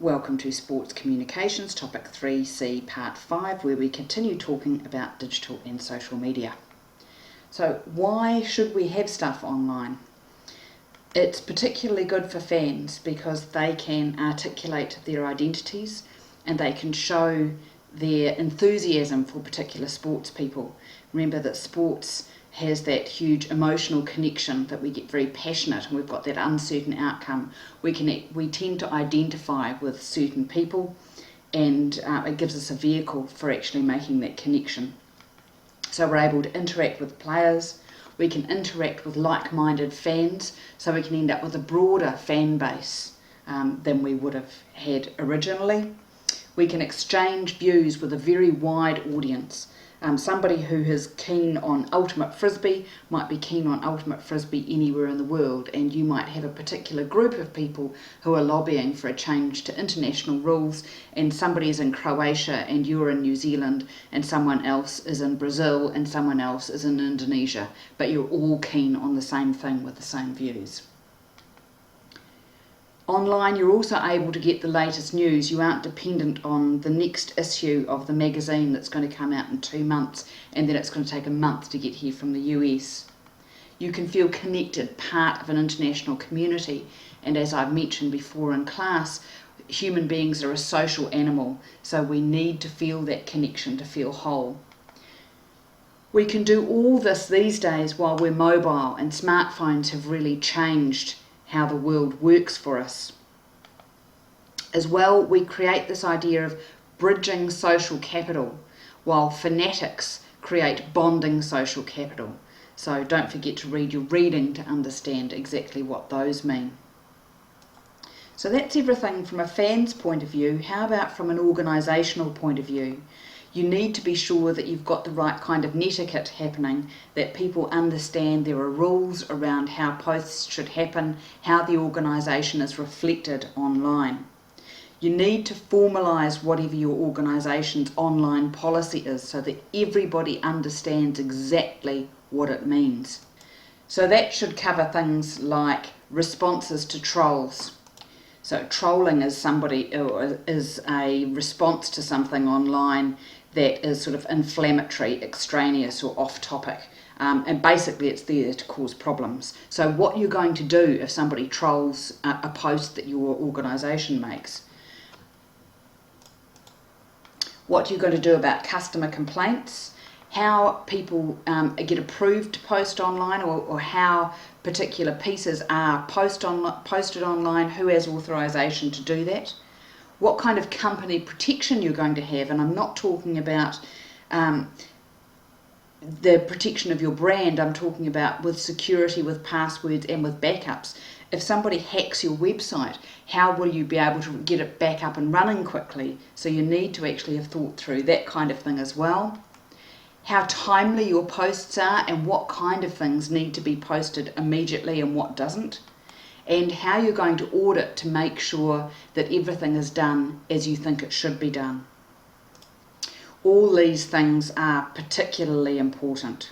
Welcome to Sports Communications, Topic 3C, Part 5, where we continue talking about digital and social media. So why should we have stuff online? It's particularly good for fans because they can articulate their identities and they can show their enthusiasm for particular sports people. Remember that sports has that huge emotional connection that we get very passionate and we've got that uncertain outcome. We tend to identify with certain people and it gives us a vehicle for actually making that connection. So we're able to interact with players, we can interact with like-minded fans, so we can end up with a broader fan base than we would have had originally. We can exchange views with a very wide audience. Somebody who is keen on ultimate frisbee might be keen on ultimate frisbee anywhere in the world, and you might have a particular group of people who are lobbying for a change to international rules, and somebody is in Croatia and you're in New Zealand, and someone else is in Brazil and someone else is in Indonesia, but you're all keen on the same thing with the same views. Online, you're also able to get the latest news. You aren't dependent on the next issue of the magazine that's going to come out in 2 months and then it's going to take a month to get here from the US. You can feel connected, part of an international community, and as I've mentioned before in class, human beings are a social animal, so we need to feel that connection to feel whole. We can do all this these days while we're mobile, and smartphones have really changed how the world works for us. As well, we create this idea of bridging social capital, while fanatics create bonding social capital. So don't forget to read your reading to understand exactly what those mean. So that's everything from a fan's point of view. How about from an organisational point of view? You need to be sure that you've got the right kind of netiquette happening, that people understand there are rules around how posts should happen, how the organisation is reflected online. You need to formalise whatever your organisation's online policy is so that everybody understands exactly what it means. So that should cover things like responses to trolls. So trolling is a response to something online that is sort of inflammatory, extraneous or off topic. And basically it's there to cause problems. So what you're going to do if somebody trolls a post that your organisation makes. What you're going to do about customer complaints, how people get approved to post online, or how particular pieces are posted online, who has authorisation to do that, what kind of company protection you're going to have, and I'm not talking about the protection of your brand, I'm talking about with security, with passwords and with backups. If somebody hacks your website, how will you be able to get it back up and running quickly? So you need to actually have thought through that kind of thing as well. How timely your posts are and what kind of things need to be posted immediately and what doesn't. And how you're going to audit to make sure that everything is done as you think it should be done. All these things are particularly important.